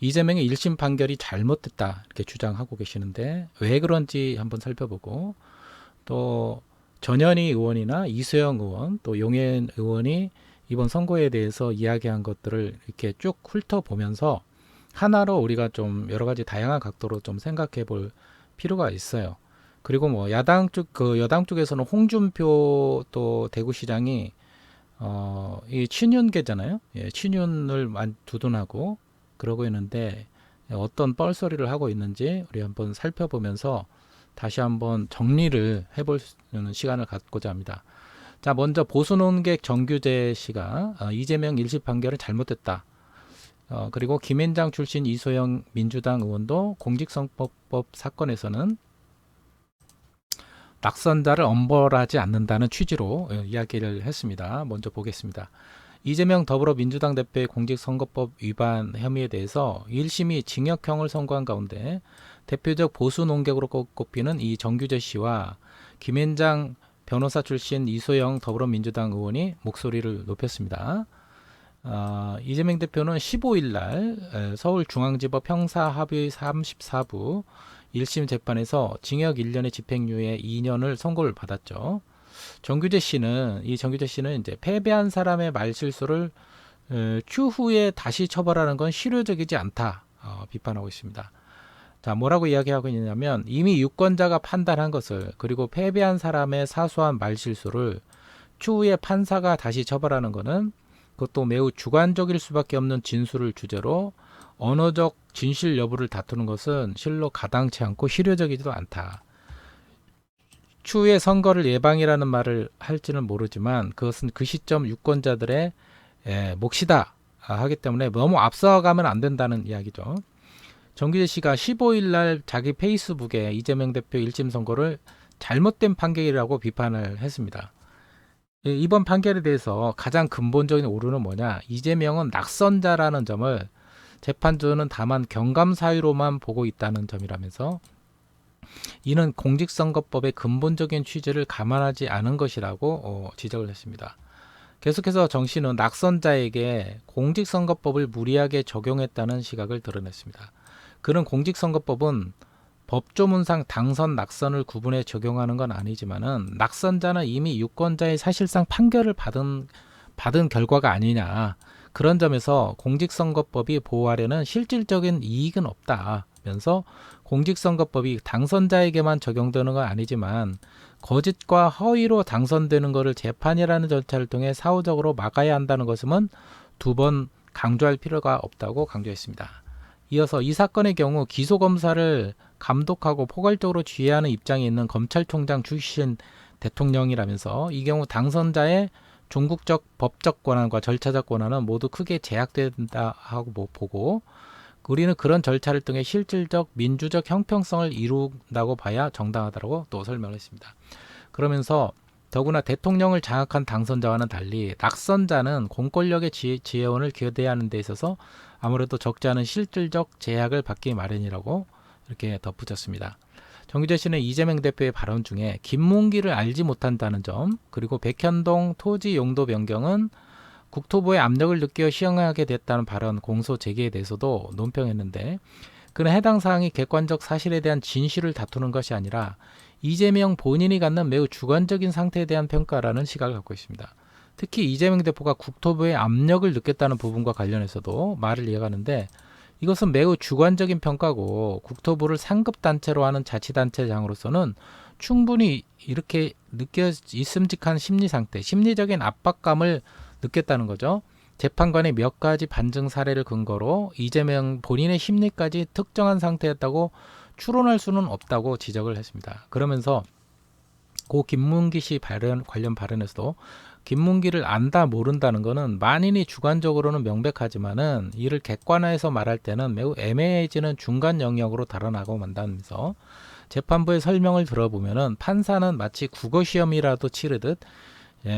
이재명의 1심 판결이 잘못됐다 이렇게 주장하고 계시는데 왜 그런지 한번 살펴보고, 또 전현희 의원이나 이수영 의원 또 용해인 의원이 이번 선거에 대해서 이야기한 것들을 이렇게 쭉 훑어보면서 하나로 우리가 좀 여러 가지 다양한 각도로 좀 생각해 볼 필요가 있어요. 그리고 뭐 여당 쪽에서는 홍준표 또 대구시장이 이 친윤계잖아요. 예, 친윤을 두둔하고 그러고 있는데 어떤 뻘소리를 하고 있는지 우리 한번 살펴보면서 다시 한번 정리를 해볼 수 있는 시간을 갖고자 합니다. 자, 먼저 보수논객 정규재 씨가 이재명 1심 판결은 잘못됐다. 그리고 김앤장 출신 이소영 민주당 의원도 공직선거법 사건에서는 낙선자를 엄벌하지 않는다는 취지로 이야기를 했습니다. 먼저 보겠습니다. 이재명 더불어민주당 대표의 공직선거법 위반 혐의에 대해서 1심이 징역형을 선고한 가운데 대표적 보수 논객으로 꼽히는 이 정규재 씨와 김앤장 변호사 출신 이소영 더불어민주당 의원이 목소리를 높였습니다. 이재명 대표는 15일 날 서울중앙지법 형사합의 34부 1심 재판에서 징역 1년의 집행유예 2년을 선고를 받았죠. 정규재 씨는 이제 패배한 사람의 말실수를 추후에 다시 처벌하는 건 실효적이지 않다 비판하고 있습니다. 자, 뭐라고 이야기하고 있냐면 이미 유권자가 판단한 것을, 그리고 패배한 사람의 사소한 말실수를 추후에 판사가 다시 처벌하는 것은 그것도 매우 주관적일 수밖에 없는 진술을 주제로 언어적 진실 여부를 다투는 것은 실로 가당치 않고 실효적이지도 않다. 추후에 선거를 예방이라는 말을 할지는 모르지만 그것은 그 시점 유권자들의 몫이다 하기 때문에 너무 앞서가면 안 된다는 이야기죠. 정규재 씨가 15일 날 자기 페이스북에 이재명 대표 1심 선고를 잘못된 판결이라고 비판을 했습니다. 이번 판결에 대해서 가장 근본적인 오류는 뭐냐? 이재명은 낙선자라는 점을 재판부는 다만 경감사유로만 보고 있다는 점이라면서 이는 공직선거법의 근본적인 취지를 감안하지 않은 것이라고 지적을 했습니다. 계속해서 정 씨는 낙선자에게 공직선거법을 무리하게 적용했다는 시각을 드러냈습니다. 그는 공직선거법은 법조문상 당선, 낙선을 구분해 적용하는 건 아니지만은 낙선자는 이미 유권자의 사실상 판결을 받은 결과가 아니냐. 그런 점에서 공직선거법이 보호하려는 실질적인 이익은 없다면서 공직선거법이 당선자에게만 적용되는 건 아니지만 거짓과 허위로 당선되는 것을 재판이라는 절차를 통해 사후적으로 막아야 한다는 것은 두 번 강조할 필요가 없다고 강조했습니다. 이어서 이 사건의 경우 기소검사를 감독하고 포괄적으로 지휘하는 입장에 있는 검찰총장 출신 대통령이라면서 이 경우 당선자의 종국적 법적 권한과 절차적 권한은 모두 크게 제약된다 하고 보고, 우리는 그런 절차를 통해 실질적 민주적 형평성을 이룬다고 봐야 정당하다고 또 설명을 했습니다. 그러면서 더구나 대통령을 장악한 당선자와는 달리 낙선자는 공권력의 지혜원을 교대하는 데 있어서 아무래도 적지 않은 실질적 제약을 받기 마련이라고 이렇게 덧붙였습니다. 정규재 씨는 이재명 대표의 발언 중에 김문기를 알지 못한다는 점, 그리고 백현동 토지 용도 변경은 국토부의 압력을 느껴 시행하게 됐다는 발언 공소 제기에 대해서도 논평했는데, 그는 해당 사항이 객관적 사실에 대한 진실을 다투는 것이 아니라 이재명 본인이 갖는 매우 주관적인 상태에 대한 평가라는 시각을 갖고 있습니다. 특히 이재명 대표가 국토부의 압력을 느꼈다는 부분과 관련해서도 말을 이어가는데, 이것은 매우 주관적인 평가고 국토부를 상급단체로 하는 자치단체장으로서는 충분히 이렇게 느껴 있음직한 심리 상태, 심리적인 압박감을 느꼈다는 거죠. 재판관의 몇 가지 반증 사례를 근거로 이재명 본인의 심리까지 특정한 상태였다고 추론할 수는 없다고 지적을 했습니다. 그러면서 고 김문기 씨 관련 발언에서도 김문기를 안다 모른다는 것은 만인이 주관적으로는 명백하지만은 이를 객관화해서 말할 때는 매우 애매해지는 중간 영역으로 달아나고 만다면서 재판부의 설명을 들어보면은 판사는 마치 국어시험이라도 치르듯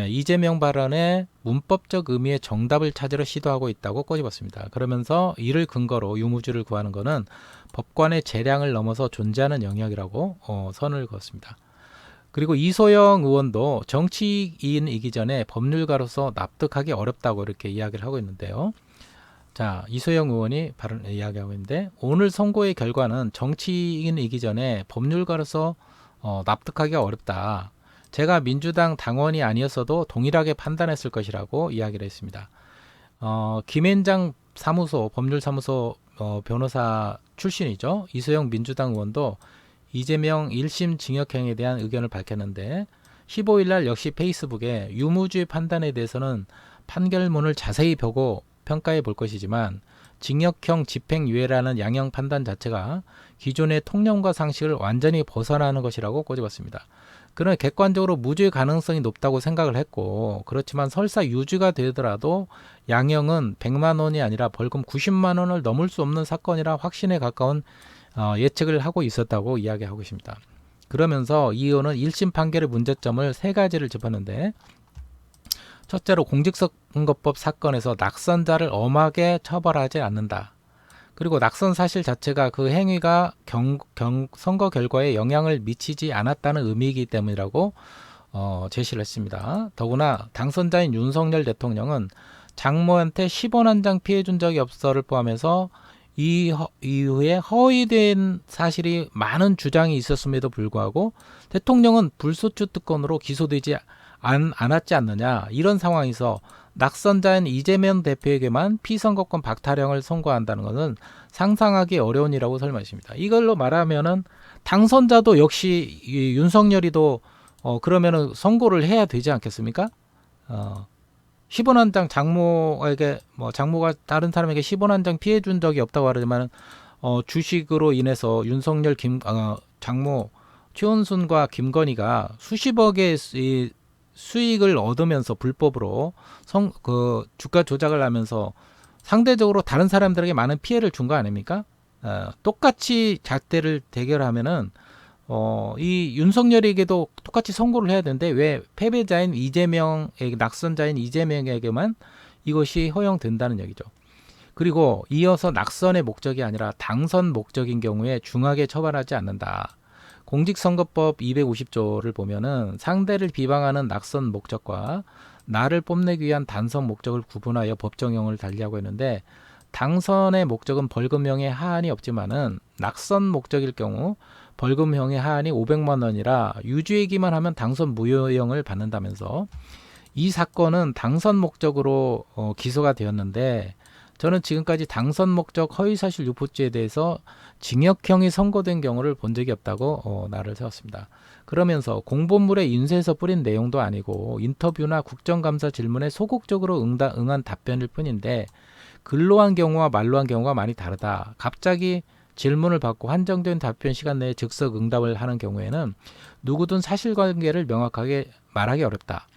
이재명 발언의 문법적 의미의 정답을 찾으려 시도하고 있다고 꼬집었습니다. 그러면서 이를 근거로 유무죄를 구하는 것은 법관의 재량을 넘어서 존재하는 영역이라고 선을 그었습니다. 그리고 이소영 의원도 정치인이기 전에 법률가로서 납득하기 어렵다고 이렇게 이야기를 하고 있는데요. 자, 이소영 의원이 이야기하고 있는데, 오늘 선고의 결과는 정치인이기 전에 법률가로서 납득하기가 어렵다. 제가 민주당 당원이 아니었어도 동일하게 판단했을 것이라고 이야기를 했습니다. 김앤장 사무소, 법률사무소 변호사 출신이죠. 이소영 민주당 의원도 이재명 1심 징역형에 대한 의견을 밝혔는데 15일 날 역시 페이스북에 유무죄 판단에 대해서는 판결문을 자세히 보고 평가해 볼 것이지만 징역형 집행유예라는 양형 판단 자체가 기존의 통념과 상식을 완전히 벗어나는 것이라고 꼬집었습니다. 그는 객관적으로 무죄 가능성이 높다고 생각을 했고, 그렇지만 설사 유죄가 되더라도 양형은 100만 원이 아니라 벌금 90만 원을 넘을 수 없는 사건이라 확신에 가까운 예측을 하고 있었다고 이야기하고 있습니다. 그러면서 이 의원은 1심 판결의 문제점을 세 가지를 짚었는데, 첫째로 공직선거법 사건에서 낙선자를 엄하게 처벌하지 않는다. 그리고 낙선 사실 자체가 그 행위가 선거 결과에 영향을 미치지 않았다는 의미이기 때문이라고 제시를 했습니다. 더구나 당선자인 윤석열 대통령은 장모한테 10원 한 장 피해준 적이 없어를 포함해서 이후에 허위된 사실이 많은 주장이 있었음에도 불구하고 대통령은 불소추 특권으로 기소되지 않았지 않느냐. 이런 상황에서 낙선자인 이재명 대표에게만 피선거권 박탈형을 선고한다는 것은 상상하기 어려운 일이라고 설명했습니다. 이걸로 말하면은 당선자도 역시 윤석열이도 그러면은 선고를 해야 되지 않겠습니까? 10원 한 장 장모에게 장모가 다른 사람에게 10원 한 장 피해 준 적이 없다고 하지만 주식으로 인해서 윤석열 장모 최원순과 김건희가 수십억의 수익을 얻으면서 불법으로 주가 조작을 하면서 상대적으로 다른 사람들에게 많은 피해를 준 거 아닙니까? 똑같이 잣대를 대결하면은 이 윤석열에게도 똑같이 선고를 해야 되는데 왜 패배자인 낙선자인 이재명에게만 이것이 허용된다는 얘기죠. 그리고 이어서 낙선의 목적이 아니라 당선 목적인 경우에 중하게 처벌하지 않는다. 공직선거법 250조를 보면은 상대를 비방하는 낙선 목적과 나를 뽐내기 위한 단선 목적을 구분하여 법정형을 달리하고 있는데, 당선의 목적은 벌금형의 하한이 없지만은 낙선 목적일 경우 벌금형의 하한이 500만 원이라 유죄이기만 하면 당선 무효형을 받는다면서 이 사건은 당선 목적으로 기소가 되었는데, 저는 지금까지 당선 목적 허위사실 유포죄에 대해서 징역형이 선고된 경우를 본 적이 없다고 날을 세웠습니다. 그러면서 공보물에 인쇄해서 뿌린 내용도 아니고 인터뷰나 국정감사 질문에 소극적으로 응한 답변일 뿐인데 글로 한 경우와 말로 한 경우가 많이 다르다. 갑자기 질문을 받고 한정된 답변 시간 내에 즉석 응답을 하는 경우에는 누구든 사실관계를 명확하게 말하기 어렵다.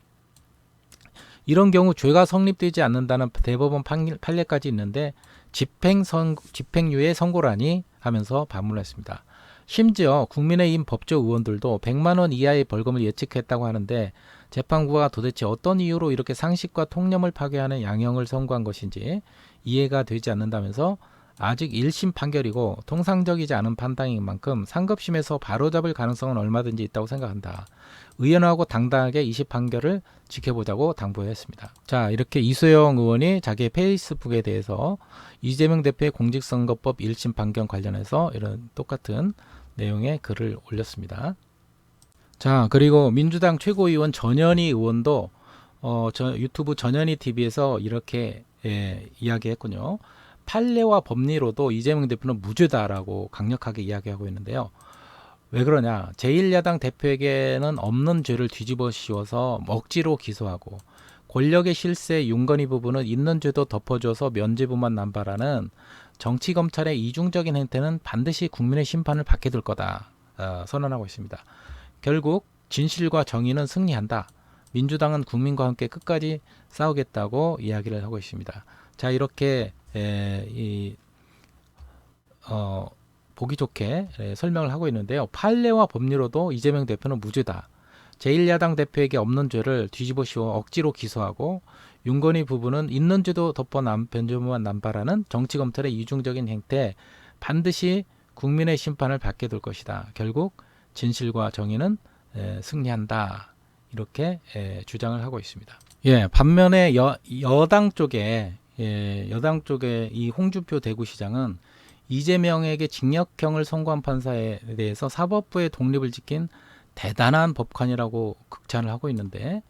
이런 경우 죄가 성립되지 않는다는 대법원 판례까지 있는데 집행유예 선고라니 하면서 반문했습니다. 심지어 국민의힘 법조 의원들도 100만 원 이하의 벌금을 예측했다고 하는데 재판부가 도대체 어떤 이유로 이렇게 상식과 통념을 파괴하는 양형을 선고한 것인지 이해가 되지 않는다면서 아직 1심 판결이고 통상적이지 않은 판단인 만큼 상급심에서 바로잡을 가능성은 얼마든지 있다고 생각한다. 의연하고 당당하게 2심 판결을 지켜보자고 당부했습니다. 자, 이렇게 이소영 의원이 자기의 페이스북에 대해서 이재명 대표의 공직선거법 1심 판결 관련해서 이런 똑같은 내용의 글을 올렸습니다. 자, 그리고 민주당 최고위원 전현희 의원도 유튜브 전현희 TV에서 이렇게 이야기했군요. 판례와 법리로도 이재명 대표는 무죄다라고 강력하게 이야기하고 있는데요. 왜 그러냐? 제1야당 대표에게는 없는 죄를 뒤집어 씌워서 억지로 기소하고 권력의 실세 윤건희 부부는 있는 죄도 덮어줘서 면죄부만 남발하는 정치검찰의 이중적인 행태는 반드시 국민의 심판을 받게 될 거다 선언하고 있습니다. 결국 진실과 정의는 승리한다. 민주당은 국민과 함께 끝까지 싸우겠다고 이야기를 하고 있습니다. 자, 이렇게 보기 좋게 설명을 하고 있는데요. 판례와 법리로도 이재명 대표는 무죄다. 제1야당 대표에게 없는 죄를 뒤집어 씌워 억지로 기소하고 윤건희 부부는 있는 죄도 덮어 면죄부만 남발하는 정치검찰의 이중적인 행태 반드시 국민의 심판을 받게 될 것이다. 결국 진실과 정의는 승리한다. 이렇게 주장을 하고 있습니다. 예, 반면에 여당 쪽에 이 홍준표 대구시장은 이재명에게 징역형을 선고한 판사에 대해서 사법부의 독립을 지킨 대단한 법관이라고 극찬을 하고 있는데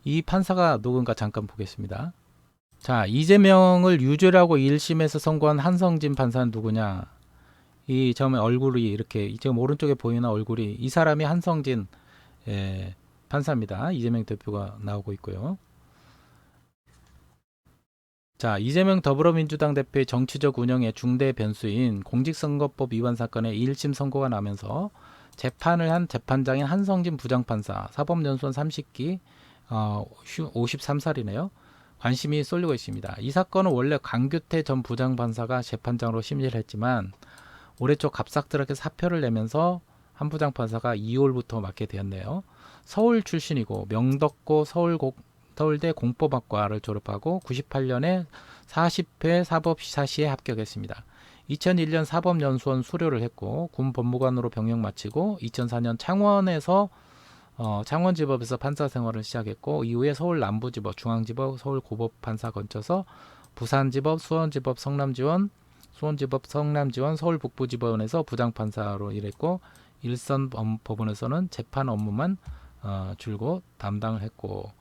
이 판사가 누군가 잠깐 보겠습니다. 자, 이재명을 유죄라고 1심에서 선고한 한성진 판사는 누구냐? 이 처음에 얼굴이 이렇게 지금 오른쪽에 보이는 얼굴이 이 사람이 한성진 판사입니다. 이재명 대표가 나오고 있고요. 자, 이재명 더불어민주당 대표의 정치적 운영의 중대 변수인 공직선거법 위반 사건의 1심 선고가 나면서 재판을 한 재판장인 한성진 부장판사, 사법연수원 30기, 53살이네요. 관심이 쏠리고 있습니다. 이 사건은 원래 강규태 전 부장판사가 재판장으로 심리를 했지만 올해 초 갑작스럽게 사표를 내면서 한 부장판사가 2월부터 맡게 되었네요. 서울 출신이고 명덕고 서울대 공법학과를 졸업하고 98년에 40회 사법시사시에 합격했습니다. 2001년 사법연수원 수료를 했고 군 법무관으로 병역 마치고 2004년 창원지법에서 판사 생활을 시작했고 이후에 서울 남부지법, 중앙지법, 서울고법판사 거쳐서 부산지법, 수원지법, 성남지원, 서울북부지법원에서 부장판사로 일했고 일선 법원에서는 재판 업무만 줄곧 담당을 했고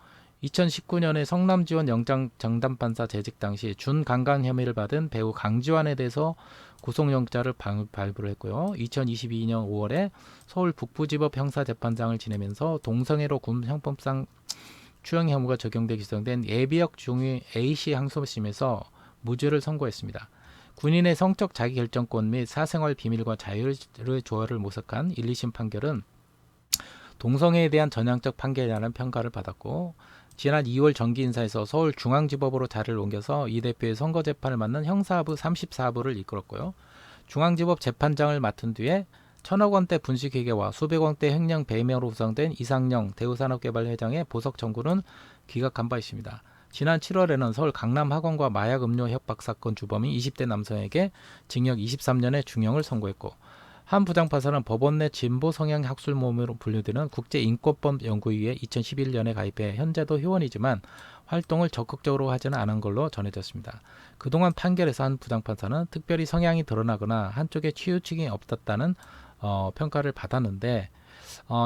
2019년에 성남지원 영장정담판사 재직 당시 준강간 혐의를 받은 배우 강지환에 대해서 구속영장을 발부를 했고요. 2022년 5월에 서울 북부지법 형사재판장을 지내면서 동성애로 군 형법상 추행 혐의가 적용돼 기소된 예비역 중위 A씨 항소심에서 무죄를 선고했습니다. 군인의 성적 자기결정권 및 사생활 비밀과 자유의 조화를 모색한 1, 2심 판결은 동성애에 대한 전향적 판결이라는 평가를 받았고 지난 2월 정기인사에서 서울중앙지법으로 자리를 옮겨서 이 대표의 선거재판을 맡는 형사부 34부를 이끌었고요. 중앙지법 재판장을 맡은 뒤에 1,000억 원대 분식회계와 수백 원대 횡령 배임으로 구성된 이상영 대우산업개발회장의 보석 청구는 기각한 바 있습니다. 지난 7월에는 서울 강남학원과 마약 음료 협박 사건 주범인 20대 남성에게 징역 23년의 중형을 선고했고 한 부장판사는 법원 내 진보 성향 학술 모임으로 분류되는 국제인권법 연구위에 2011년에 가입해 현재도 회원이지만 활동을 적극적으로 하지는 않은 걸로 전해졌습니다. 그동안 판결에서 한 부장판사는 특별히 성향이 드러나거나 한쪽에 치우침이 없었다는 평가를 받았는데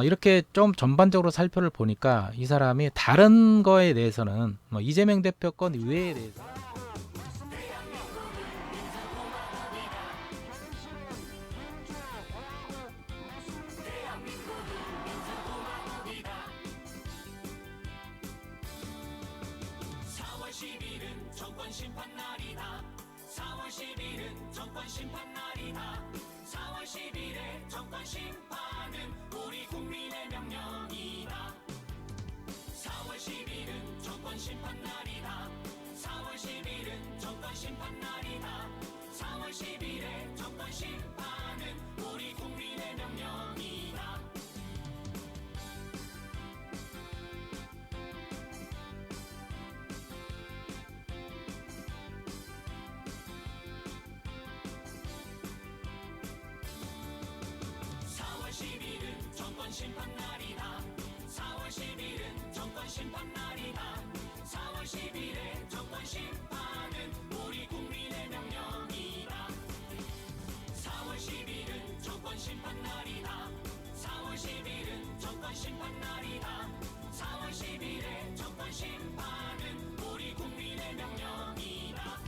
이렇게 좀 전반적으로 살펴를 보니까 이 사람이 다른 거에 대해서는 이재명 대표 건 외에 대해서 심판날이다. 4월 10일은 정권 심판날이다. 4월 10일의 정권 심판은 우리 국민의 명령이다. 4월 10일은 정권 심판 날이다. 4월 10일은 정권 심판 날이다. 4월 10일의 정권 심판은 우리 국민의 명령이다. 정권 심판 날이다. 4월 10일은 정권 심판 날이다. 4월 10일의 정권 심판은 우리 국민의 명령이다. 4월 10일은 정권 심판 날이다. 4월 10일은 정권 심판 날이다. 4월 10일의 정권 심판은 우리 국민의 명령이다.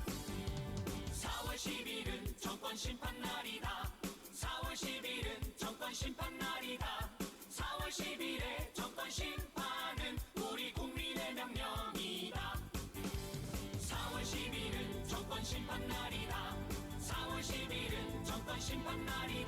4월 10일은 정권 심판 날이다. 4월 10일은 정권 심판 날이다. 4월 10일의 정권 심판은 우리 국민의 명령이다. 4월 10일은 정권 심판 날이다. 4월 10일은 정권 심판 날이다.